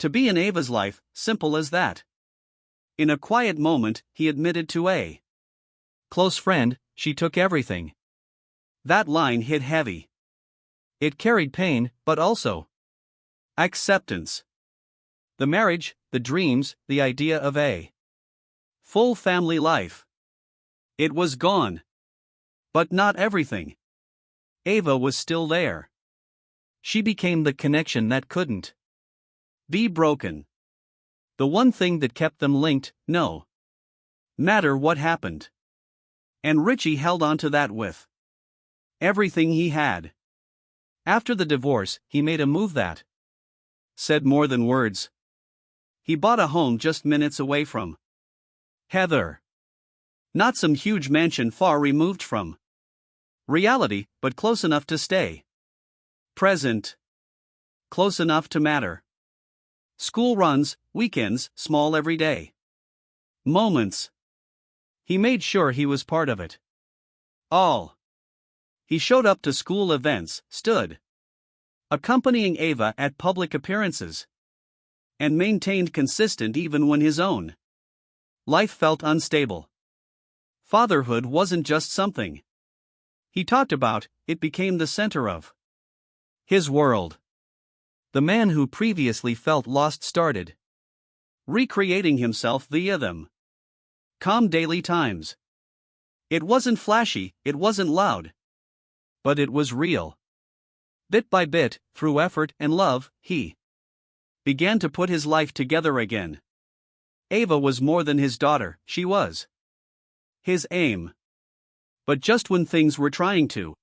To be in Ava's life, simple as that. In a quiet moment, he admitted to a close friend, she took everything. That line hit heavy. It carried pain, but also acceptance. The marriage, the dreams, the idea of a full family life. It was gone. But not everything. Ava was still there. She became the connection that couldn't be broken. The one thing that kept them linked, no matter what happened. And Richie held on to that with everything he had. After the divorce, he made a move that said more than words. He bought a home just minutes away from Heather. Not some huge mansion far removed from reality, but close enough to stay present. Close enough to matter. School runs, weekends, small everyday moments. He made sure he was part of it all. He showed up to school events, stood accompanying Ava at public appearances, and maintained consistent even when his own life felt unstable. Fatherhood wasn't just something he talked about, it became the center of his world. The man who previously felt lost started recreating himself via them calm daily times. It wasn't flashy, it wasn't loud, but it was real. Bit by bit, through effort and love, he began to put his life together again. Ava was more than his daughter, she was his aim. But just when things were trying to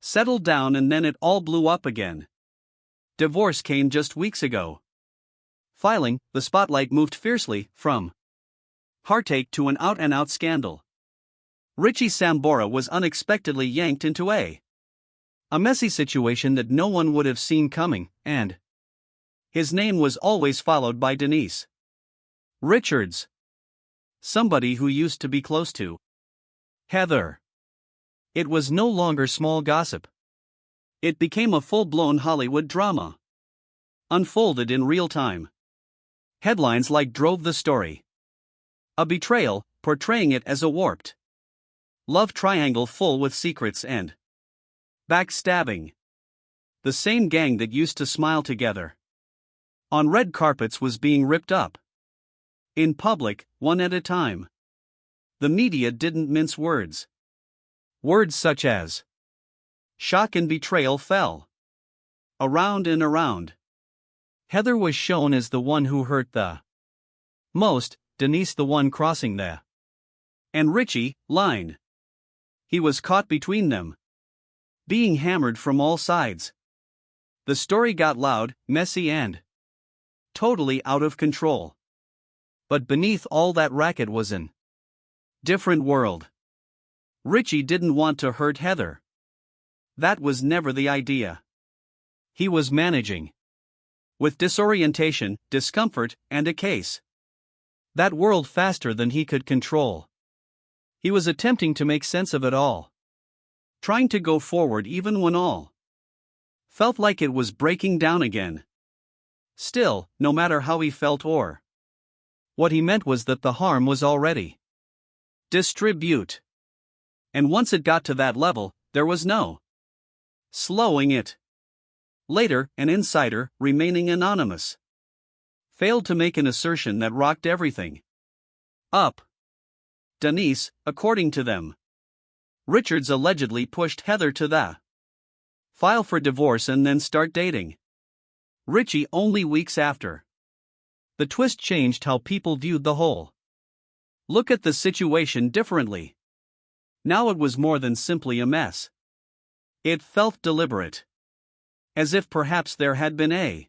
settle down, and then it all blew up again. Divorce came just weeks ago. Filing, the spotlight moved fiercely from heartache to an out-and-out scandal. Richie Sambora was unexpectedly yanked into a messy situation that no one would have seen coming, and his name was always followed by Denise Richards, somebody who used to be close to Heather. It was no longer small gossip. It became a full-blown Hollywood drama, unfolded in real time. Headlines like drove the story. A betrayal, portraying it as a warped love triangle full with secrets and backstabbing. The same gang that used to smile together on red carpets was being ripped up in public, one at a time. The media didn't mince words. Words such as shock and betrayal fell around and around. Heather was shown as the one who hurt the most, Denise the one crossing the and Richie line. He was caught between them, being hammered from all sides. The story got loud, messy, and totally out of control. But beneath all that racket was an different world. Richie didn't want to hurt Heather. That was never the idea. He was managing with disorientation, discomfort, and a case that world faster than he could control. He was attempting to make sense of it all, trying to go forward even when all felt like it was breaking down again. Still, no matter how he felt or what he meant was that the harm was already distribute. And once it got to that level, there was no slowing it. Later, an insider, remaining anonymous, failed to make an assertion that rocked everything up. Denise, according to them, Richards allegedly pushed Heather to the file for divorce and then start dating Richie only weeks after. The twist changed how people viewed the whole look at the situation differently. Now it was more than simply a mess. It felt deliberate. As if perhaps there had been a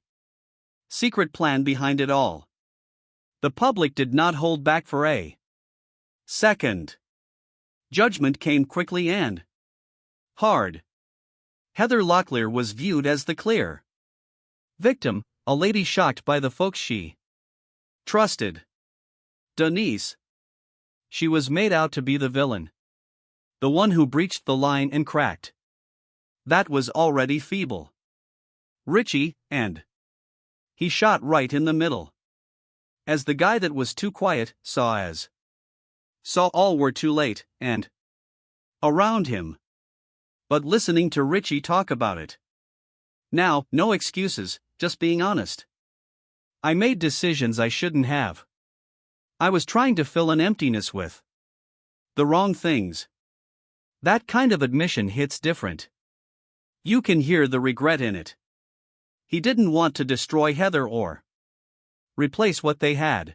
secret plan behind it all. The public did not hold back for a second. Judgment came quickly and hard. Heather Locklear was viewed as the clear victim, a lady shocked by the folks she trusted. Denise, she was made out to be the villain, the one who breached the line and cracked. That was already feeble. Richie, and He shot right in the middle. As the guy that was too quiet saw all were too late, and around him. But listening to Richie talk about it. Now, no excuses, just being honest. I made decisions I shouldn't have. I was trying to fill an emptiness with the wrong things. That kind of admission hits different. You can hear the regret in it. He didn't want to destroy Heather or replace what they had.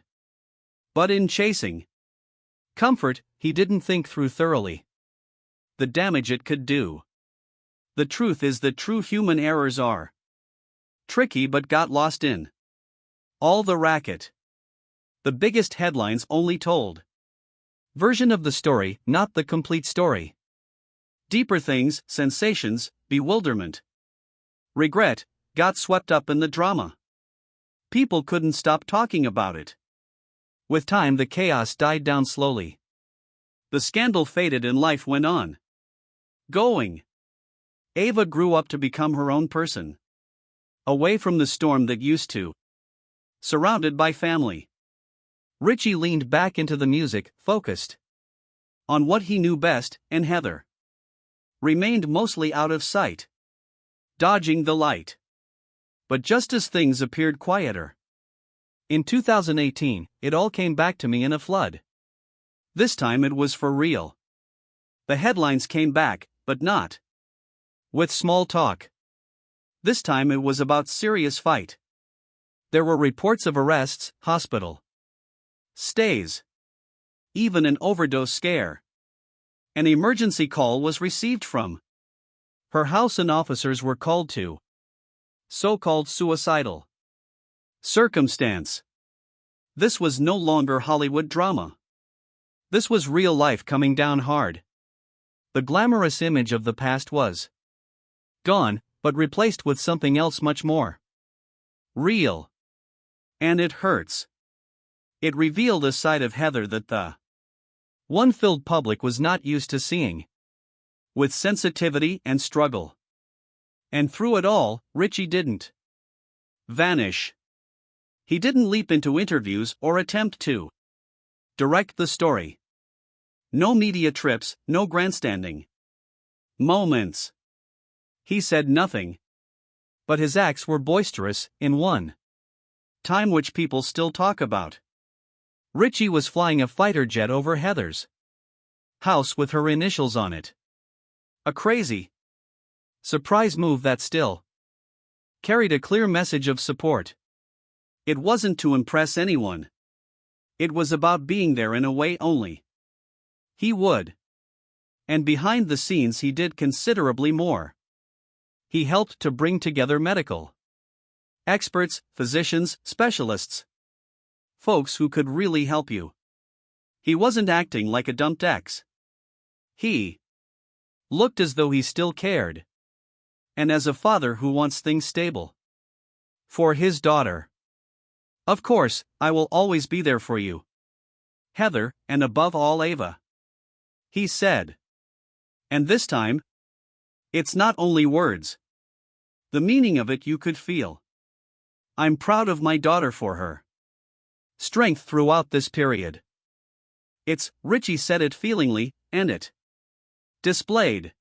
But in chasing comfort, he didn't think through thoroughly the damage it could do. The truth is that true human errors are tricky but got lost in all the racket. The biggest headlines only told version of the story, not the complete story. Deeper things, sensations, bewilderment, regret, got swept up in the drama. People couldn't stop talking about it. With time, the chaos died down slowly. The scandal faded and life went on. Going. Ava grew up to become her own person. Away from the storm that used to. Surrounded by family. Richie leaned back into the music, focused on what he knew best, and Heather remained mostly out of sight, dodging the light. But just as things appeared quieter, in 2018, it all came back to me in a flood. This time it was for real. The headlines came back, but not with small talk. This time it was about serious fight. There were reports of arrests, hospital stays, even an overdose scare. An emergency call was received from her house and officers were called to so-called suicidal circumstance. This was no longer Hollywood drama. This was real life coming down hard. The glamorous image of the past was gone, but replaced with something else much more real. And it hurts. It revealed a side of Heather that the one-filled public was not used to seeing. With sensitivity and struggle. And through it all, Richie didn't vanish. He didn't leap into interviews or attempt to direct the story. No media trips, no grandstanding moments. He said nothing. But his acts were boisterous, in one time which people still talk about. Richie was flying a fighter jet over Heather's house with her initials on it. A crazy surprise move that still carried a clear message of support. It wasn't to impress anyone. It was about being there in a way only he would. And behind the scenes he did considerably more. He helped to bring together medical experts, physicians, specialists. Folks who could really help you. He wasn't acting like a dumped ex. He looked as though he still cared. And as a father who wants things stable for his daughter. Of course, I will always be there for you, Heather, and above all Ava, he said. And this time, it's not only words. The meaning of it you could feel. I'm proud of my daughter for her strength throughout this period. Richie said it feelingly, and it displayed.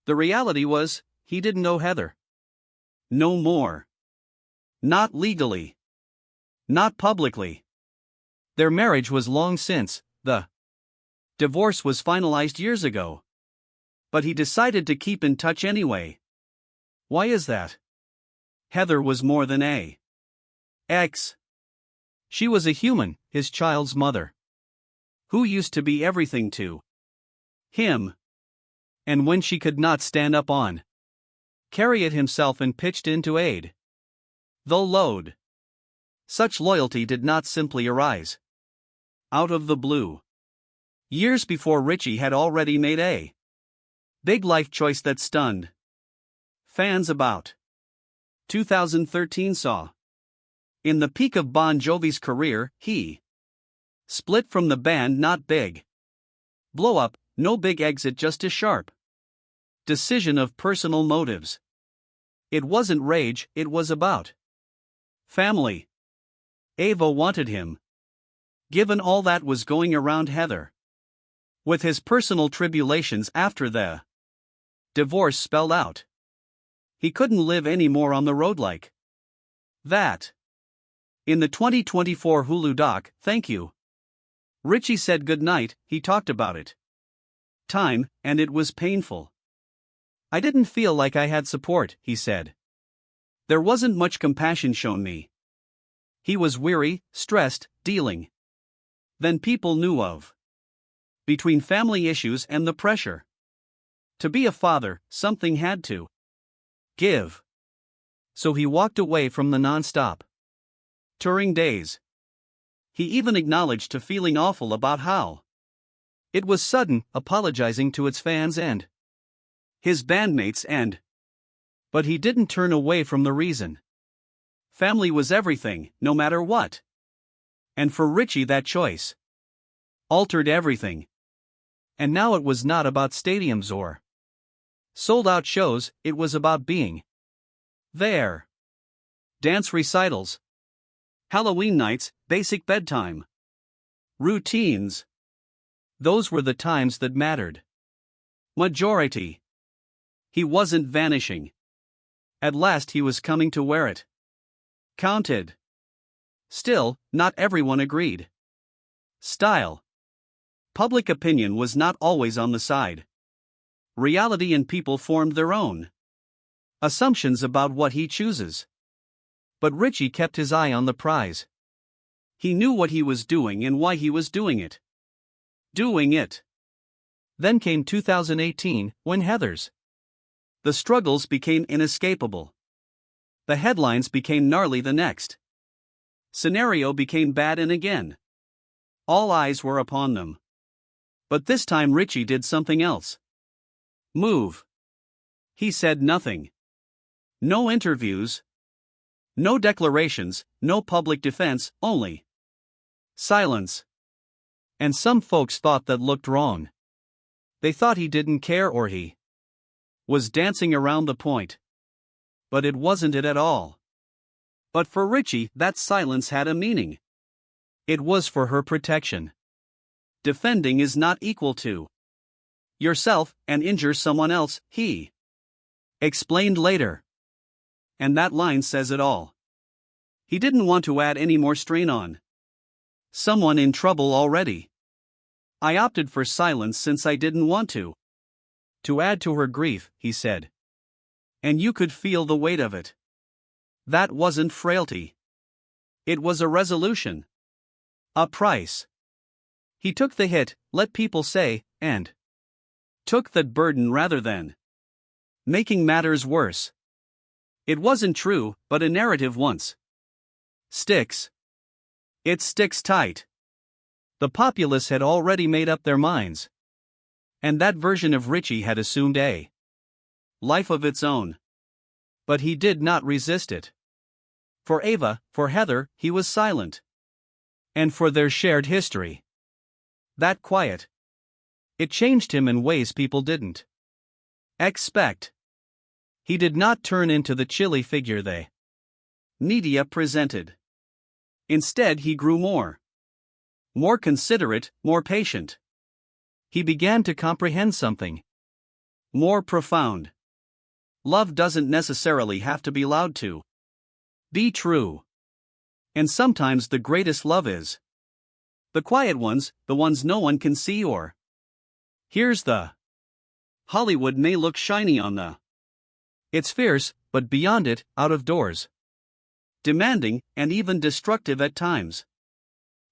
The reality was, he didn't know Heather. No more. Not legally. Not publicly. Their marriage was long since, the divorce was finalized years ago. But he decided to keep in touch anyway. Why is that? Heather was more than a ex. She was a human, his child's mother. Who used to be everything to him. And when she could not stand up on carry it himself and pitched in to aid the load. Such loyalty did not simply arise out of the blue. Years before, Richie had already made a big life choice that stunned fans. About 2013 saw. In the peak of Bon Jovi's career, he split from the band. Not big blow up, no big exit, just a sharp decision of personal motives. It wasn't rage, it was about Family. Ava wanted him. Given all that was going around Heather. With his personal tribulations after the divorce spelled out. He couldn't live anymore on the road like that. In the 2024 Hulu doc, Thank You, Richie said goodnight. He talked about it. Time, and it was painful. I didn't feel like I had support, he said. There wasn't much compassion shown me. He was weary, stressed, dealing. Then people knew of. Between family issues and the pressure. To be a father, something had to give. So he walked away from the non-stop touring days. He even acknowledged to feeling awful about how it was sudden, apologizing to its fans and his bandmates but he didn't turn away from the reason. Family was everything, no matter what. And for Richie that choice altered everything. And now it was not about stadiums or sold-out shows, it was about being there. Dance recitals, Halloween nights, basic bedtime routines. Those were the times that mattered. Majority. He wasn't vanishing. At last he was coming to where it counted. Still, not everyone agreed. Style. Public opinion was not always on the side. Reality and people formed their own assumptions about what he chooses. But Richie kept his eye on the prize. He knew what he was doing and why he was doing it. Then came 2018, when Heather's the struggles became inescapable. The headlines became gnarly. The next scenario became bad, and again all eyes were upon them. But this time Richie did something else. Move. He said nothing. No interviews. No declarations, no public defense, only silence. And some folks thought that looked wrong. They thought he didn't care or he was dancing around the point. But it wasn't it at all. But for Richie, that silence had a meaning. It was for her protection. Defending is not equal to yourself and injure someone else, he explained later. And that line says it all. He didn't want to add any more strain on someone in trouble already. I opted for silence since I didn't want to add to her grief, he said. And you could feel the weight of it. That wasn't frailty. It was a resolution. A price. He took the hit, let people say, and took that burden rather than making matters worse. It wasn't true, but a narrative once sticks. It sticks tight. The populace had already made up their minds. And that version of Richie had assumed a life of its own. But he did not resist it. For Ava, for Heather, he was silent. And for their shared history. That quiet. It changed him in ways people didn't expect. He did not turn into the chilly figure the media presented. Instead, he grew more considerate, more patient. He began to comprehend something more profound. Love doesn't necessarily have to be loud to be true. And sometimes the greatest love is the quiet ones, the ones no one can see or hears. The Hollywood may look shiny on the it's fierce, but beyond it, out of doors. Demanding, and even destructive at times.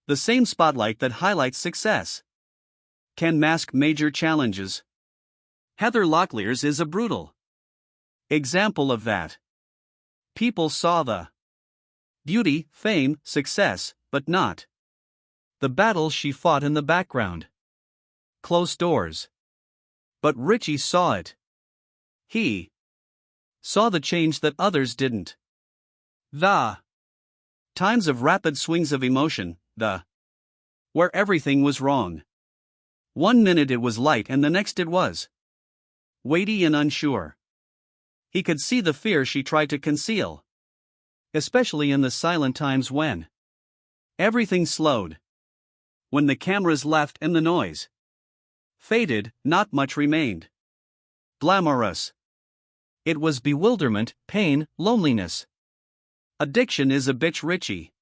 The same spotlight that highlights success can mask major challenges. Heather Locklear's is a brutal example of that. People saw the beauty, fame, success, but not the battles she fought in the background. Closed doors. But Richie saw it. He saw the change that others didn't. The times of rapid swings of emotion, where everything was wrong. 1 minute it was light and the next it was weighty and unsure. He could see the fear she tried to conceal. Especially in the silent times when everything slowed. When the cameras left and the noise faded, not much remained glamorous. It was bewilderment, pain, loneliness. Addiction is a bitch, Richie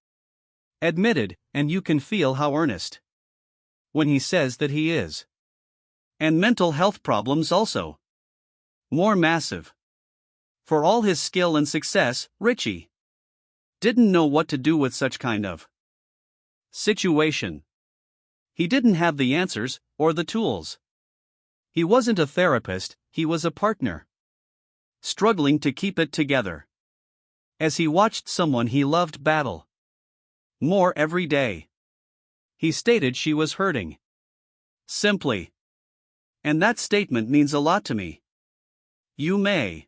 admitted, and you can feel how earnest when he says that he is. And mental health problems also. More massive. For all his skill and success, Richie didn't know what to do with such kind of situation. He didn't have the answers, or the tools. He wasn't a therapist, he was a partner, struggling to keep it together. As he watched someone he loved battle more every day, he stated she was hurting. Simply. And that statement means a lot to me. You may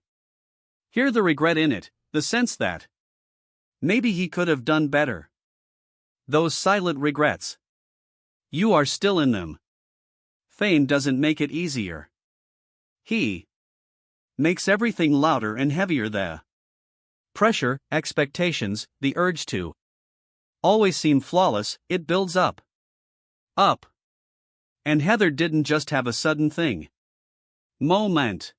hear the regret in it, the sense that maybe he could have done better. Those silent regrets. You are still in them. Fame doesn't make it easier. He makes everything louder and heavier. The pressure, expectations, the urge to always seem flawless, it builds up. Up. And Heather didn't just have a sudden thing. Moment.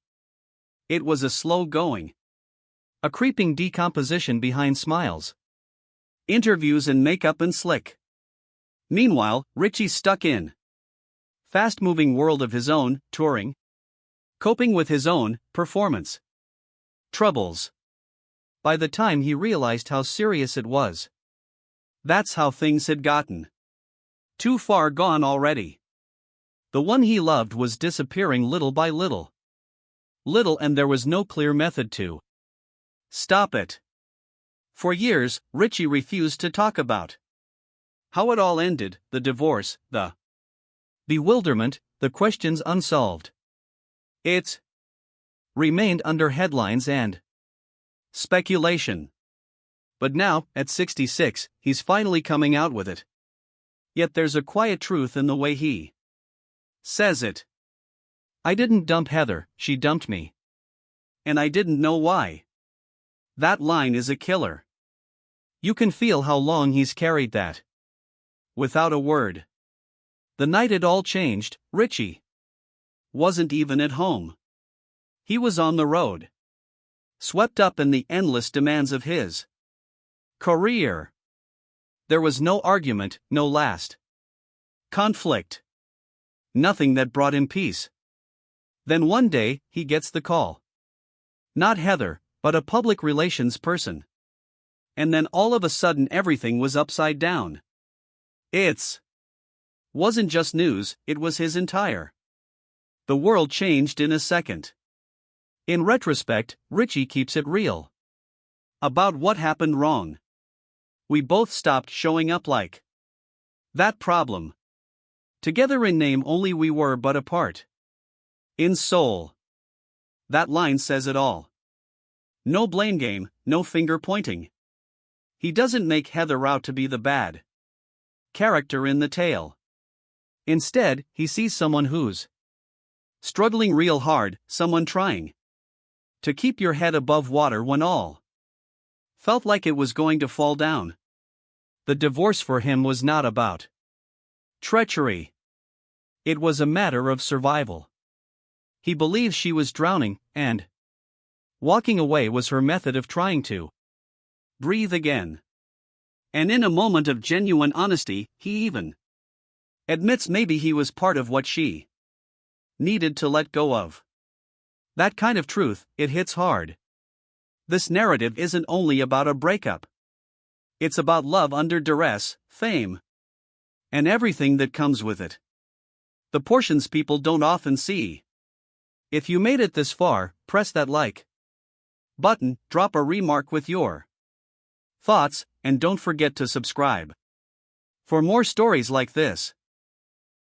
It was a slow going. A creeping decomposition behind smiles, interviews and makeup and slick. Meanwhile, Richie's stuck in fast-moving world of his own, touring, coping with his own performance troubles. By the time he realized how serious it was, that's how things had gotten too far gone already. The one he loved was disappearing little by little. Little, and there was no clear method to stop it. For years, Richie refused to talk about how it all ended, the divorce, the bewilderment, the questions unsolved. It remained under headlines and speculation. But now, at 66, he's finally coming out with it. Yet there's a quiet truth in the way he says it. I didn't dump Heather, she dumped me. And I didn't know why. That line is a killer. You can feel how long he's carried that. Without a word. The night it all changed, Richie wasn't even at home. He was on the road. Swept up in the endless demands of his career. There was no argument, no last conflict. Nothing that brought him peace. Then one day, he gets the call. Not Heather, but a public relations person. And then all of a sudden everything was upside down. It's wasn't just news, it was his entire. The world changed in a second. In retrospect, Richie keeps it real. About what happened wrong. We both stopped showing up like that problem. Together in name only, we were but apart in soul. That line says it all. No blame game, no finger pointing. He doesn't make Heather out to be the bad character in the tale. Instead, he sees someone who's struggling real hard, someone trying to keep your head above water when all felt like it was going to fall down. The divorce for him was not about treachery. It was a matter of survival. He believed she was drowning, and walking away was her method of trying to breathe again. And in a moment of genuine honesty, he even admits maybe he was part of what she needed to let go of. That kind of truth, it hits hard. This narrative isn't only about a breakup. It's about love under duress, fame, and everything that comes with it. The portions people don't often see. If you made it this far, press that like button, drop a remark with your thoughts, and don't forget to subscribe for more stories like this.